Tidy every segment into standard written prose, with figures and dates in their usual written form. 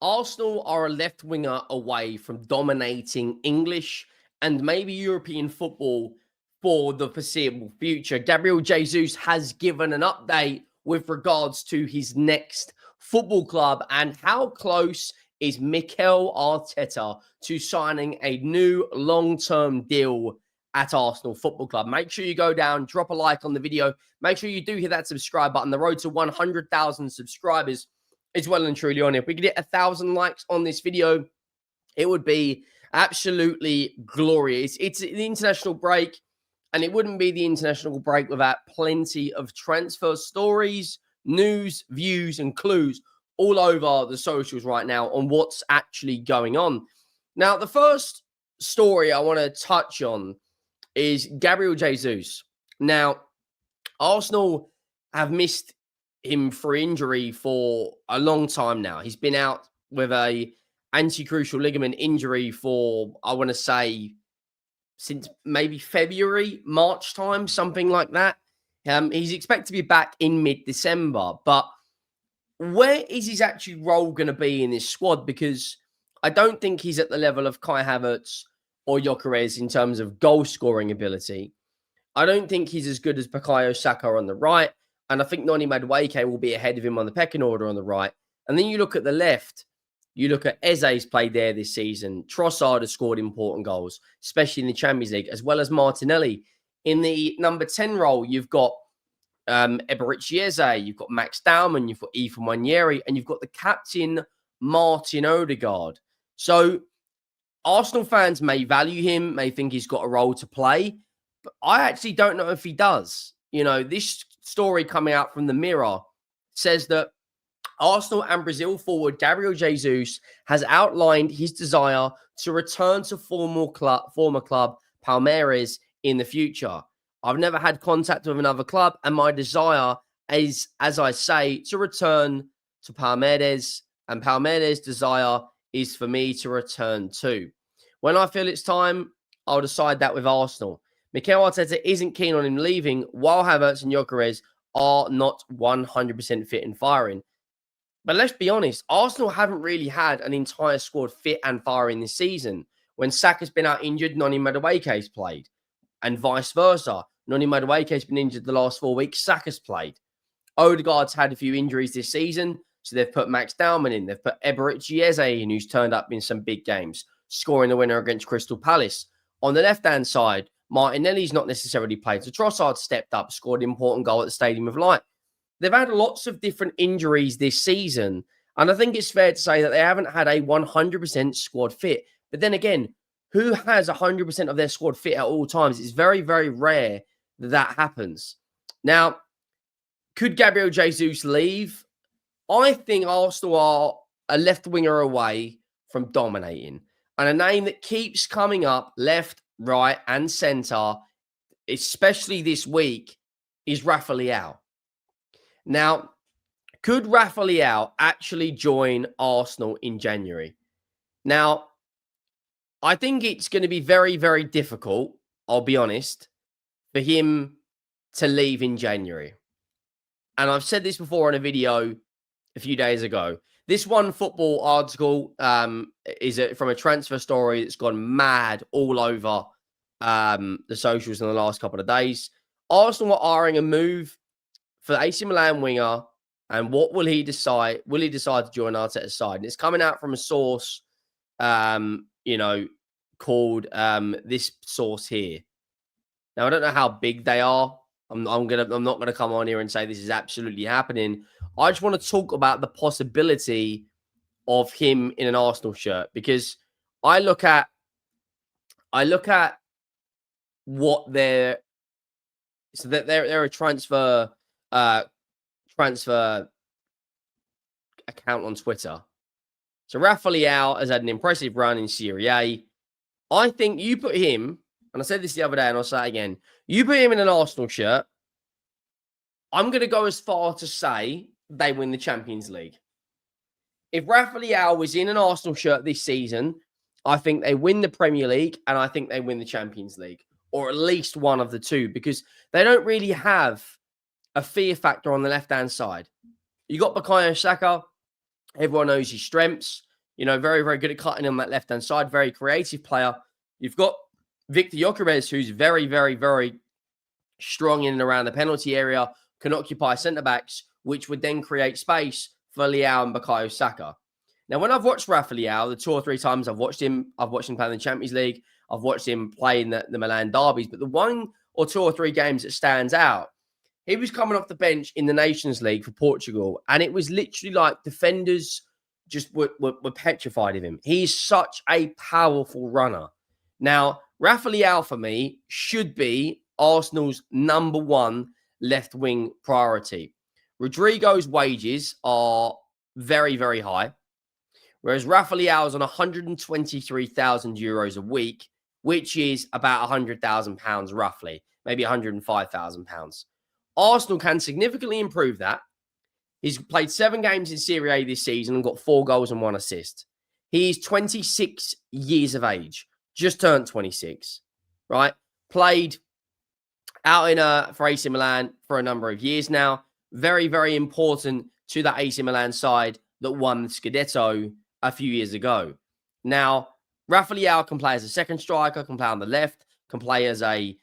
Arsenal are a left winger away from dominating English and maybe European football for the foreseeable future. Gabriel Jesus has given an update with regards to his next football club and how close is Mikel Arteta to signing a new long-term deal at Arsenal Football Club. Make sure you go down, drop a like on the video. Make sure you do hit that subscribe button. The road to 100,000 subscribers is well and truly on it. If we could hit 1,000 likes on this video, it would be absolutely glorious. It's the international break, and it wouldn't be the international break without plenty of transfer stories, news, views, and clues all over the socials right now on what's actually going on. Now, the first story I want to touch on is Gabriel Jesus. Now, Arsenal have missed him for injury for a long time now. He's been out with a anti-crucial ligament injury for, I want to say, since maybe February, March time, something like that. He's expected to be back in mid-December, but where is his actual role going to be in this squad? Because I don't think he's at the level of Kai Havertz or Gyökeres in terms of goal-scoring ability. I don't think he's as good as Bukayo Saka on the right, and I think Noni Madueke will be ahead of him on the pecking order on the right. And then you look at the left, you look at Eze's played there this season. Trossard has scored important goals, especially in the Champions League, as well as Martinelli. In the number 10 role, you've got Eberechi Eze, you've got Max Dowman, you've got Ethan Nwaneri, and you've got the captain, Martin Odegaard. So Arsenal fans may value him, may think he's got a role to play, but I actually don't know if he does. You know, this story coming out from the Mirror says that Arsenal and Brazil forward Gabriel Jesus has outlined his desire to return to former club Palmeiras in the future. I've never had contact with another club, and my desire is, as I say, to return to Palmeiras, and Palmeiras' desire is for me to return too. When I feel it's time, I'll decide that with Arsenal. Mikel Arteta isn't keen on him leaving, while Havertz and Gyökeres are not 100% fit and firing. But let's be honest, Arsenal haven't really had an entire squad fit and firing this season. When Saka's been out injured, Noni Madueke's played, and vice versa. Noni Madueke's been injured the last 4 weeks, Saka's played. Odegaard's had a few injuries this season, so they've put Max Dowman in. They've put Eberechi Eze in, who's turned up in some big games, scoring the winner against Crystal Palace. On the left-hand side, Martinelli's not necessarily played, so Trossard stepped up, scored an important goal at the Stadium of Light. They've had lots of different injuries this season, and I think it's fair to say that they haven't had a 100% squad fit. But then again, who has 100% of their squad fit at all times? It's very, very rare that that happens. Now, could Gabriel Jesus leave? I think Arsenal are a left winger away from dominating. And a name that keeps coming up left, right, and centre, especially this week, is Rafael Leao. Now, could Rafael Leao actually join Arsenal in January? Now, I think it's going to be very, very difficult, I'll be honest, for him to leave in January. And I've said this before in a video a few days ago. This One Football article is from a transfer story that's gone mad all over the socials in the last couple of days. Arsenal are eyeing a move for the AC Milan winger, and what will he decide? Will he decide to join Arteta's side? And it's coming out from a source, called this source here. Now, I don't know how big they are. I'm not gonna come on here and say this is absolutely happening. I just want to talk about the possibility of him in an Arsenal shirt, because I look at what they're a transfer account on Twitter. So Rafael Leao has had an impressive run in Serie A. I think you put him, and I said this the other day and I'll say it again, you put him in an Arsenal shirt, I'm going to go as far to say they win the Champions League. If Rafael Leao was in an Arsenal shirt this season, I think they win the Premier League and I think they win the Champions League, or at least one of the two, because they don't really have a fear factor on the left-hand side. You got Bukayo Saka. Everyone knows his strengths. very, very good at cutting on that left-hand side, very creative player. You've got Victor Gyökeres, who's very, very, very strong in and around the penalty area, can occupy centre-backs, which would then create space for Leao and Bukayo Saka. Now, when I've watched Rafael Leao, the 2 or 3 times I've watched him play in the Champions League, I've watched him play in the Milan derbies, but the 1 or 2 or 3 games that stands out, he was coming off the bench in the Nations League for Portugal, and it was literally like defenders just were petrified of him. He's such a powerful runner. Now, Rafael Leao, for me, should be Arsenal's number 1 left wing priority. Rodrigo's wages are very, very high, whereas Rafael Leao is on €123,000 a week, which is about £100,000 roughly, maybe £105,000. Arsenal can significantly improve that. He's played 7 games in Serie A this season and got 4 goals and 1 assist. He's 26 years of age, just turned 26, right? Played out for AC Milan for a number of years now. Very, very important to that AC Milan side that won the Scudetto a few years ago. Now, Rafael Leao can play as a second striker, can play on the left, can play as a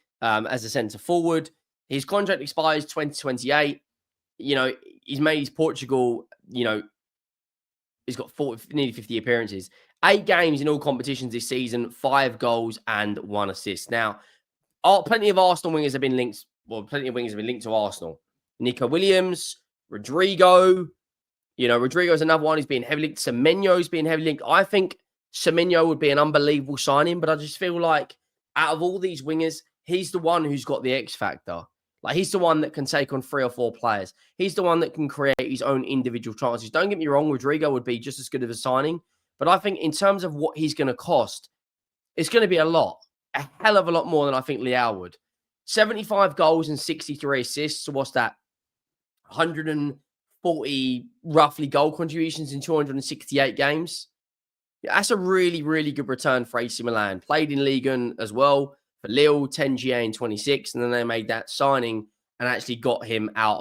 centre forward. His contract expires 2028. He's made his Portugal, he's got nearly 50 appearances. 8 games in all competitions this season, 5 goals and 1 assist. Now, plenty of Arsenal wingers have been linked. Well, plenty of wingers have been linked to Arsenal. Nico Williams, Rodrigo. Rodrigo's another one who's being heavily linked. Semenyo's being heavily linked. I think Semenyo would be an unbelievable signing, but I just feel like out of all these wingers, he's the one who's got the X factor. Like, he's the one that can take on 3 or 4 players. He's the one that can create his own individual chances. Don't get me wrong, Rodrigo would be just as good of a signing. But I think in terms of what he's going to cost, it's going to be a hell of a lot more than I think Leao would. 75 goals and 63 assists. So what's that? 140 roughly goal contributions in 268 games. Yeah, that's a really, really good return for AC Milan. Played in Ligue 1 as well. For Lille, 10 GA in 26, and then they made that signing and actually got him out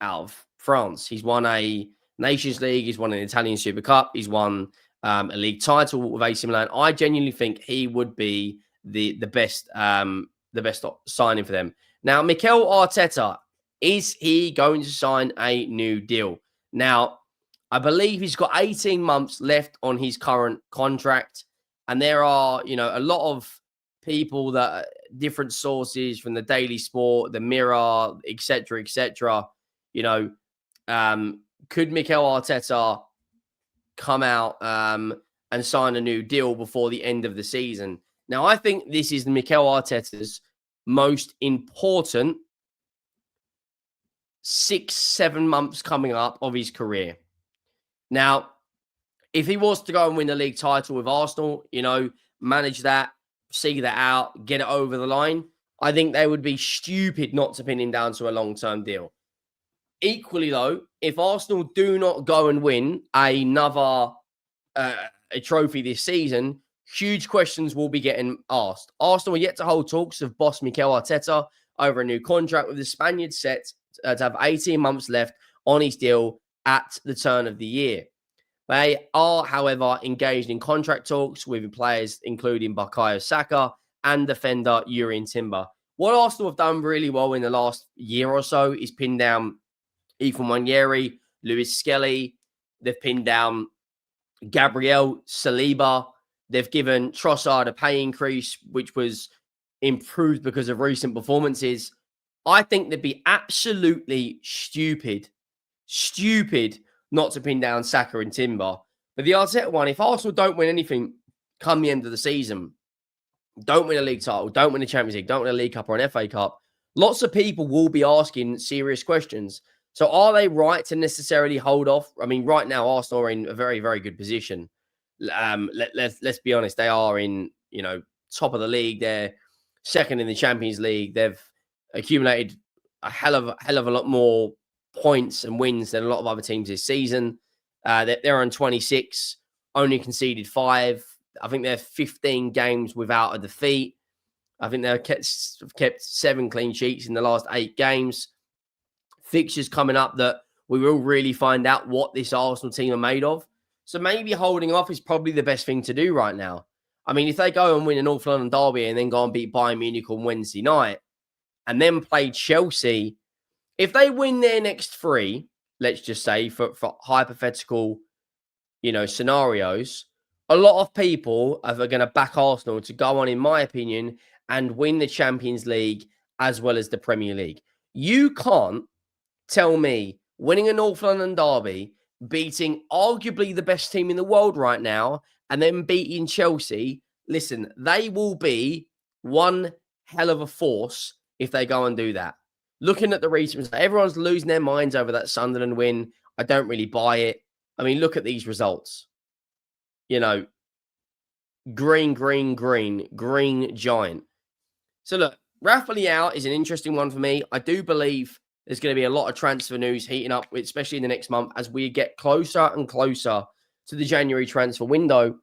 of France. He's won a Nations League, he's won an Italian Super Cup, he's won a league title with AC Milan. I genuinely think he would be the best signing for them. Now, Mikel Arteta, is he going to sign a new deal? Now, I believe he's got 18 months left on his current contract. And there are, a lot of people that different sources from the Daily Sport, the Mirror, etc., could Mikel Arteta come out and sign a new deal before the end of the season? Now, I think this is Mikel Arteta's most important 6-7 months coming up of his career. Now, if he was to go and win the league title with Arsenal, manage that, see that out, get it over the line, I think they would be stupid not to pin him down to a long-term deal. Equally, though, if Arsenal do not go and win another a trophy this season, huge questions will be getting asked. Arsenal are yet to hold talks of boss Mikel Arteta over a new contract, with the Spaniard set to have 18 months left on his deal at the turn of the year. They are, however, engaged in contract talks with players including Bukayo Saka and defender Yuri Timber. What Arsenal have done really well in the last year or so is pin down Ethan Nwaneri, Lewis Skelly. They've pinned down Gabriel Saliba. They've given Trossard a pay increase, which was improved because of recent performances. I think they'd be absolutely stupid not to pin down Saka and Timber. But the Arteta one, if Arsenal don't win anything come the end of the season, don't win a league title, don't win a Champions League, don't win a League Cup or an FA Cup, lots of people will be asking serious questions. So are they right to necessarily hold off? I mean, right now, Arsenal are in a very, very good position. Let's be honest, they are in, top of the league. They're second in the Champions League. They've accumulated a hell of a lot more points and wins than a lot of other teams this season. They're on 26, only conceded 5. I think they're 15 games without a defeat. I think they've kept 7 clean sheets in the last 8 games. Fixtures coming up that we will really find out what this Arsenal team are made of. So maybe holding off is probably the best thing to do right now. I mean, if they go and win a North London derby and then go and beat Bayern Munich on Wednesday night and then play Chelsea, if they win their next three, let's just say for hypothetical, scenarios, a lot of people are going to back Arsenal to go on, in my opinion, and win the Champions League as well as the Premier League. You can't tell me winning a North London derby, beating arguably the best team in the world right now, and then beating Chelsea. Listen, they will be one hell of a force if they go and do that. Looking at the recent, everyone's losing their minds over that Sunderland win. I don't really buy it. I mean, look at these results. Green giant. So look, Rafael Leao is an interesting one for me. I do believe there's going to be a lot of transfer news heating up, especially in the next month, as we get closer and closer to the January transfer window.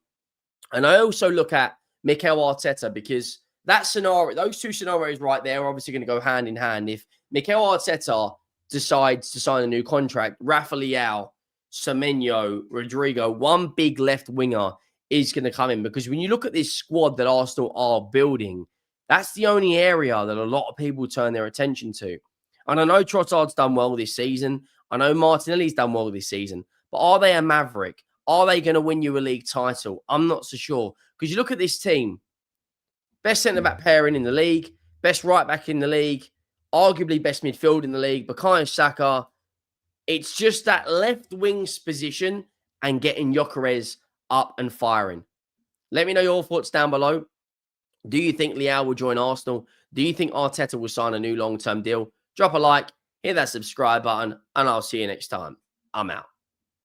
And I also look at Mikel Arteta, because that scenario, those two scenarios right there are obviously going to go hand in hand. If Mikel Arteta decides to sign a new contract, Rafael Leao, Semenyo, Rodrigo, one big left winger is going to come in, because when you look at this squad that Arsenal are building, that's the only area that a lot of people turn their attention to. And I know Trossard's done well this season. I know Martinelli's done well this season. But are they a maverick? Are they going to win you a league title? I'm not so sure. Because you look at this team, best centre-back pairing in the league, best right-back in the league, arguably best midfield in the league, Bukayo Saka. It's just that left wing's position and getting Gyökeres up and firing. Let me know your thoughts down below. Do you think Leao will join Arsenal? Do you think Arteta will sign a new long-term deal? Drop a like, hit that subscribe button, and I'll see you next time. I'm out.